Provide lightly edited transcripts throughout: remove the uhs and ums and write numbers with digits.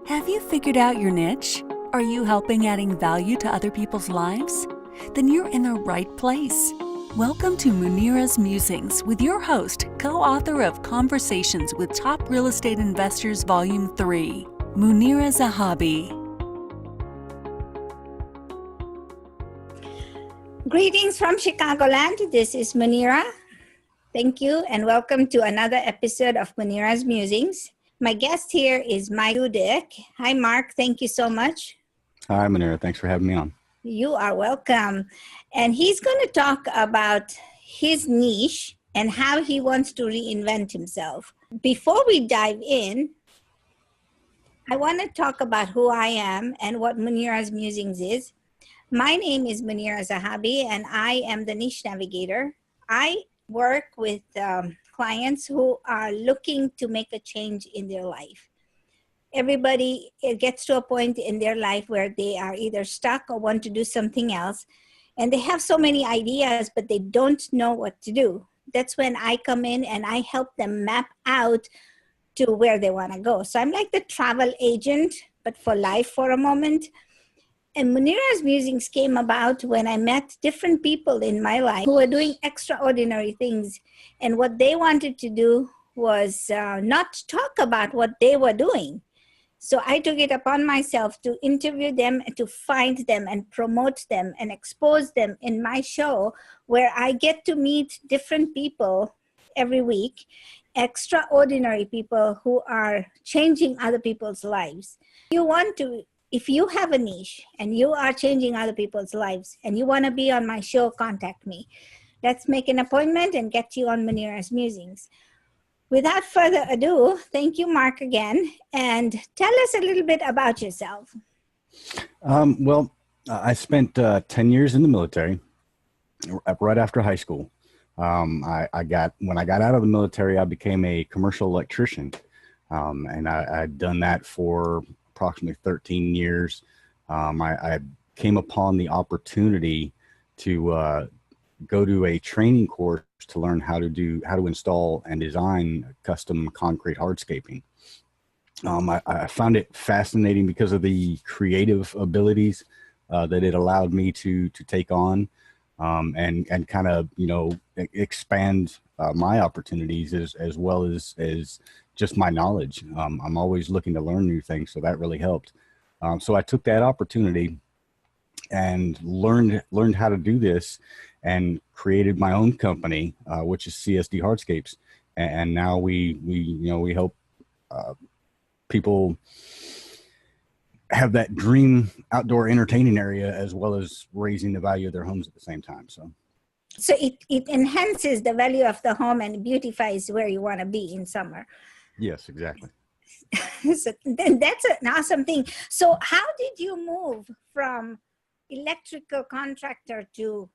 Have you figured out your niche? Are you helping adding value to other people's lives? Then you're in the right place. Welcome to Munira's Musings with your host, co-author of Conversations with Top Real Estate Investors Volume 3, Munira Zahabi. Greetings from Chicagoland. This is Munira. Thank you and welcome to another episode of Munira's Musings. My guest here is Mike Dudek. Hi, Mark. Thank you so much. Hi, Munira. Thanks for having me on. You are welcome. And he's going to talk about his niche and how he wants to reinvent himself. Before we dive in, I want to talk about who I am and what Munira's Musings is. My name is Munira Zahabi, and I am the niche navigator. I work with clients who are looking to make a change in their life. Everybody, it gets to a point in their life where they are either stuck or want to do something else, and they have so many ideas, but they don't know what to do. That's when I come in and I help them map out to where they want to go. So I'm like the travel agent, but for life for a moment. And Munira's Musings came about when I met different people in my life who were doing extraordinary things. And what they wanted to do was not talk about what they were doing. So I took it upon myself to interview them and to find them and promote them and expose them in my show, where I get to meet different people every week, extraordinary people who are changing other people's lives. If you have a niche and you are changing other people's lives and you want to be on my show, contact me. Let's make an appointment and get you on Munira's Musings. Without further ado, thank you, Mark, again. And tell us a little bit about yourself. I spent 10 years in the military right after high school. When I got out of the military, I became a commercial electrician. And I'd done that for approximately 13 years. I came upon the opportunity to go to a training course to learn how to install and design custom concrete hardscaping. I found it fascinating because of the creative abilities that it allowed me to take on, and kind of, expand my opportunities as well as just my knowledge. I'm always looking to learn new things, so that really helped. So I took that opportunity and learned how to do this, and created my own company, which is CSD Hardscapes. And now we help people have that dream outdoor entertaining area, as well as raising the value of their homes at the same time. So it enhances the value of the home and beautifies where you want to be in summer. Yes, exactly. So then that's an awesome thing. So how did you move from electrical contractor to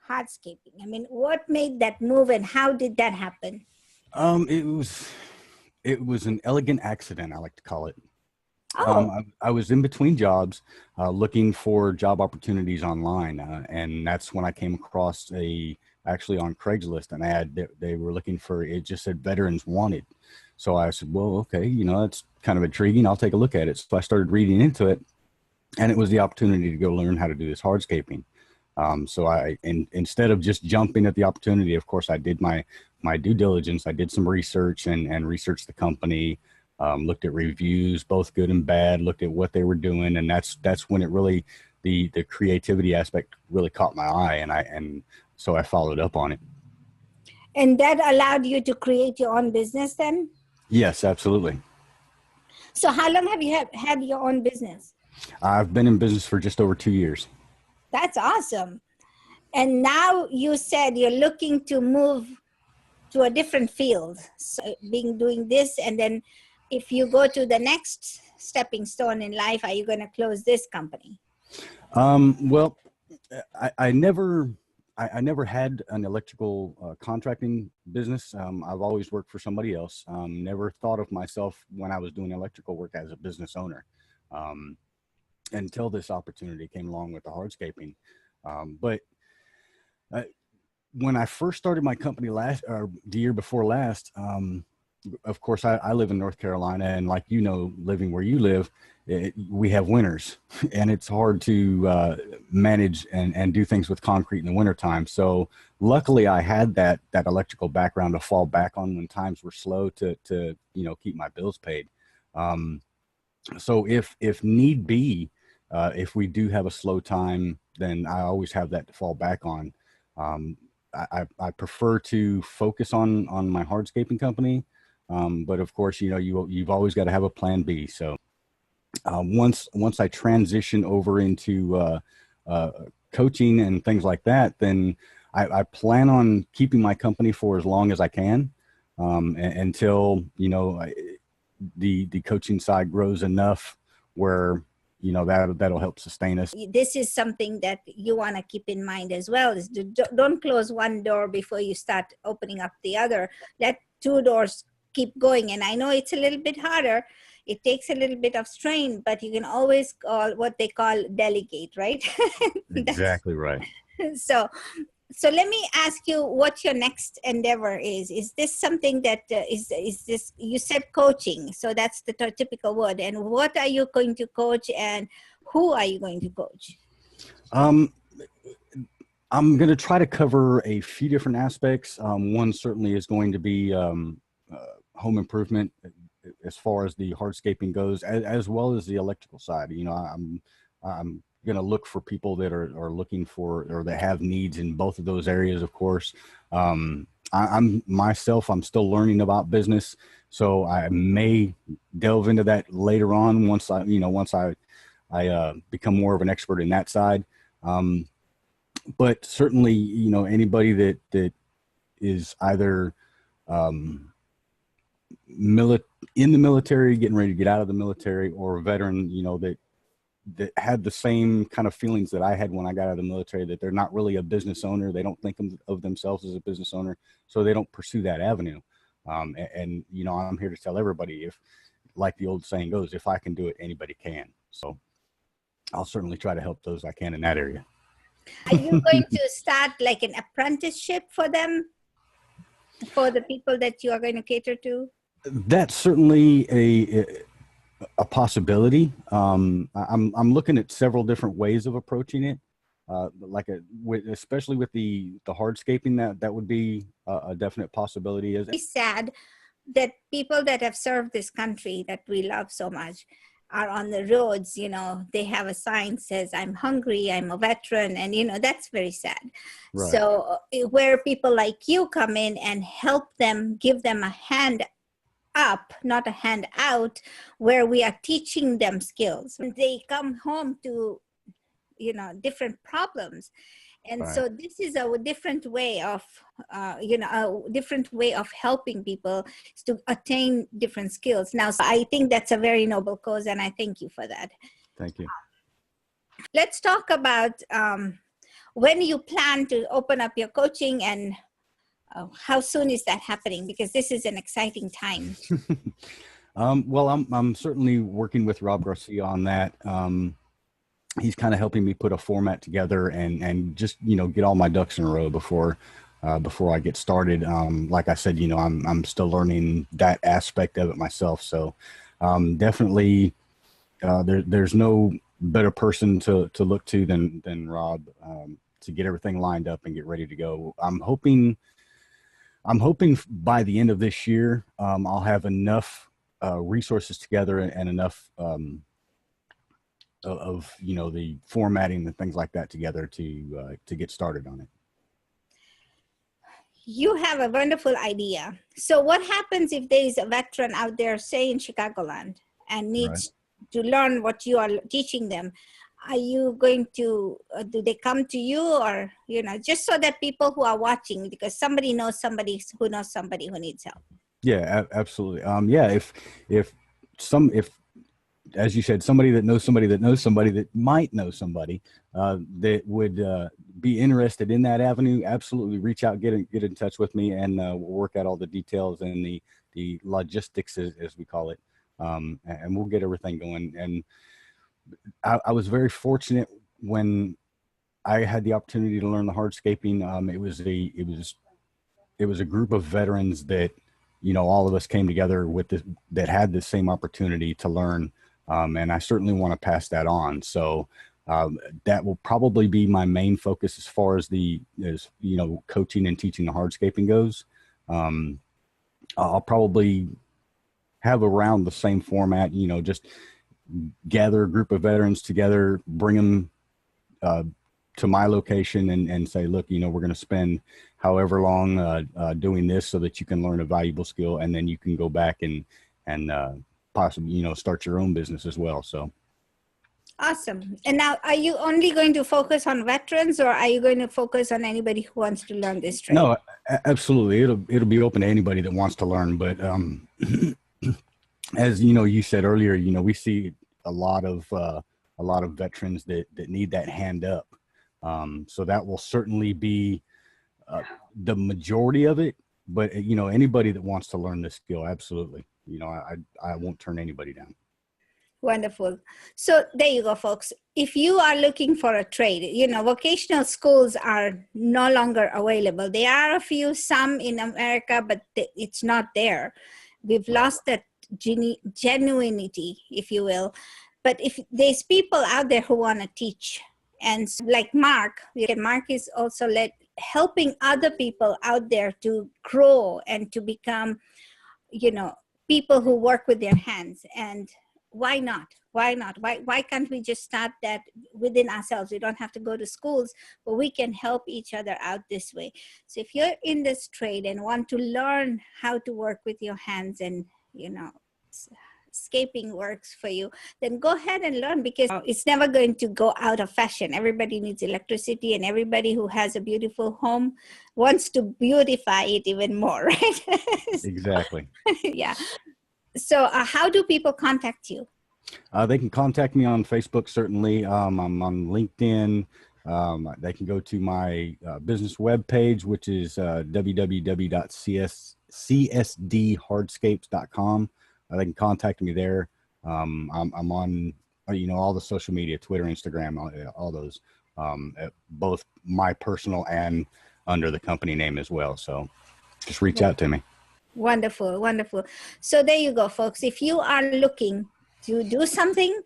hardscaping? I mean, what made that move and how did that happen? It was an elegant accident, I like to call it. Oh. I was in between jobs, looking for job opportunities online, and that's when I came across actually on Craigslist, an ad that they were looking for. It just said veterans wanted. So I said, well, okay, that's kind of intriguing. I'll take a look at it. So I started reading into it, and it was the opportunity to go learn how to do this hardscaping. So instead of just jumping at the opportunity, of course, I did my due diligence. I did some research and researched the company, looked at reviews, both good and bad, looked at what they were doing. And that's when it really, the creativity aspect really caught my eye. And so I followed up on it. And that allowed you to create your own business then? Yes, absolutely. So how long have you had your own business? I've been in business for just over 2 years. That's awesome. And now you said you're looking to move to a different field, so doing this, and then if you go to the next stepping stone in life, are you going to close this company? I never had an electrical contracting business. I've always worked for somebody else. Never thought of myself when I was doing electrical work as a business owner, until this opportunity came along with the hardscaping. But when I first started my company the year before last, of course, I live in North Carolina, and like, living where you live, we have winters, and it's hard to manage and do things with concrete in the wintertime. So luckily I had that electrical background to fall back on when times were slow to keep my bills paid. So if need be, if we do have a slow time, then I always have that to fall back on. I prefer to focus on my hardscaping company. But of course, you've always got to have a plan B. So once I transition over into coaching and things like that, then I plan on keeping my company for as long as I can, until the coaching side grows enough where that'll help sustain us. This is something that you want to keep in mind as well, is don't close one door before you start opening up the other. Let two doors keep going. And I know it's a little bit harder. It takes a little bit of strain, but you can always call what they call delegate, right? Exactly right. So let me ask you what your next endeavor is. Is this something that is this, you said coaching, so that's the typical word. And what are you going to coach, and who are you going to coach? I'm going to try to cover a few different aspects. One certainly is going to be home improvement, as far as the hardscaping goes, as well as the electrical side. I'm going to look for people that are looking for, or that have needs in both of those areas. Of course, I'm still learning about business, so I may delve into that later on once I become more of an expert in that side. But certainly, anybody that is either in the military, getting ready to get out of the military, or a veteran, that had the same kind of feelings that I had when I got out of the military, that they're not really a business owner. They don't think of themselves as a business owner, so they don't pursue that avenue. I'm here to tell everybody, if, like the old saying goes, if I can do it, anybody can. So I'll certainly try to help those I can in that area. Are you going to start like an apprenticeship for them, for the people that you are going to cater to? That's certainly a possibility. I'm looking at several different ways of approaching it. Especially with the hardscaping, that would be a definite possibility. It's sad that people that have served this country that we love so much are on the roads. They have a sign that says, "I'm hungry, I'm a veteran," and that's very sad. Right. So where people like you come in and help them, give them a hand up, not a hand out, where we are teaching them skills. When they come home to different problems. And right. So this is a different way of helping people to attain different skills. Now, so I think that's a very noble cause, and I thank you for that. Thank you. Let's talk about when you plan to open up your coaching, and how soon is that happening? Because this is an exciting time. Well, I'm certainly working with Rob Garcia on that. He's kind of helping me put a format together and just get all my ducks in a row before I get started. Like I said, I'm still learning that aspect of it myself. So definitely, there's no better person to look to than Rob to get everything lined up and get ready to go. I'm hoping by the end of this year, I'll have enough resources together and enough of the formatting and things like that together to get started on it. You have a wonderful idea. So what happens if there is a veteran out there, say in Chicagoland, and needs to learn what you are teaching them? Are you going to, do they come to you, or, just so that people who are watching, because somebody knows somebody who knows somebody who needs help? Yeah, absolutely. Yeah. If as you said, somebody that knows somebody that knows somebody that might know somebody that would be interested in that avenue, absolutely reach out, get in touch with me, and we'll work out all the details and the logistics, as we call it, and we'll get everything going. And I was very fortunate when I had the opportunity to learn the hardscaping. It was a group of veterans that all of us came together with this, that had the same opportunity to learn. And I certainly want to pass that on. So that will probably be my main focus as far as coaching and teaching the hardscaping goes. I'll probably have around the same format, just gather a group of veterans together, bring them to my location and say, look, we're going to spend however long doing this so that you can learn a valuable skill, and then you can go back and possibly, start your own business as well. So. Awesome. And now, are you only going to focus on veterans, or are you going to focus on anybody who wants to learn this trade? No, absolutely. It'll be open to anybody that wants to learn. But as you said earlier, we see a lot of veterans that need that hand up. So that will certainly be the majority of it. But anybody that wants to learn this skill, absolutely. I won't turn anybody down. Wonderful. So there you go, folks. If you are looking for a trade, vocational schools are no longer available. There are a few, some in America, but it's not there. We've lost that genuinity, if you will. But if there's people out there who want to teach, and like Mark is also helping other people out there to grow and to become, people who work with their hands. And why not? Why can't we just start that within ourselves? We don't have to go to schools, but we can help each other out this way. So if you're in this trade and want to learn how to work with your hands, and scaping works for you, then go ahead and learn, because it's never going to go out of fashion. Everybody needs electricity, and everybody who has a beautiful home wants to beautify it even more, right? Exactly. Yeah. So how do people contact you? They can contact me on Facebook, certainly. I'm on LinkedIn. They can go to my business webpage, which is www.csdhardscapes.com. They can contact me there. I'm on, all the social media, Twitter, Instagram, all those, both my personal and under the company name as well. So just reach out to me. Wonderful, wonderful. So there you go, folks. If you are looking to do something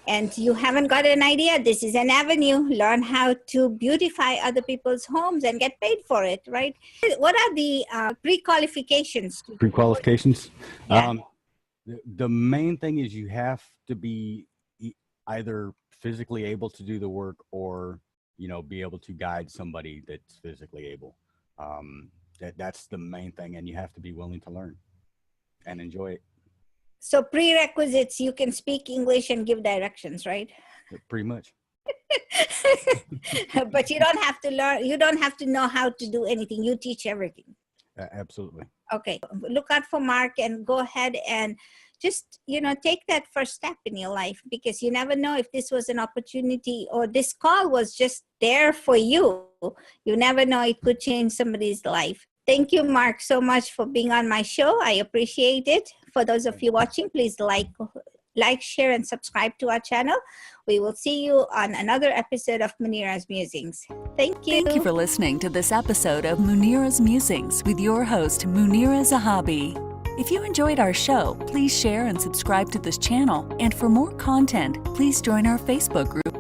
and you haven't got an idea, this is an avenue. Learn how to beautify other people's homes and get paid for it, right? What are the pre-qualifications? Pre-qualifications? Yeah. The main thing is you have to be either physically able to do the work, or, be able to guide somebody that's physically able. That's the main thing, and you have to be willing to learn and enjoy it. So prerequisites, you can speak English and give directions, right? Pretty much. But you don't have to learn, you don't have to know how to do anything. You teach everything. Absolutely. Okay. Look out for Mark and go ahead and just, take that first step in your life, because you never know if this was an opportunity or this call was just there for you. You never know, it could change somebody's life. Thank you, Mark, so much for being on my show. I appreciate it. For those of you watching, please like, share, and subscribe to our channel. We will see you on another episode of Munira's Musings. Thank you. Thank you for listening to this episode of Munira's Musings with your host, Munira Zahabi. If you enjoyed our show, please share and subscribe to this channel. And for more content, please join our Facebook group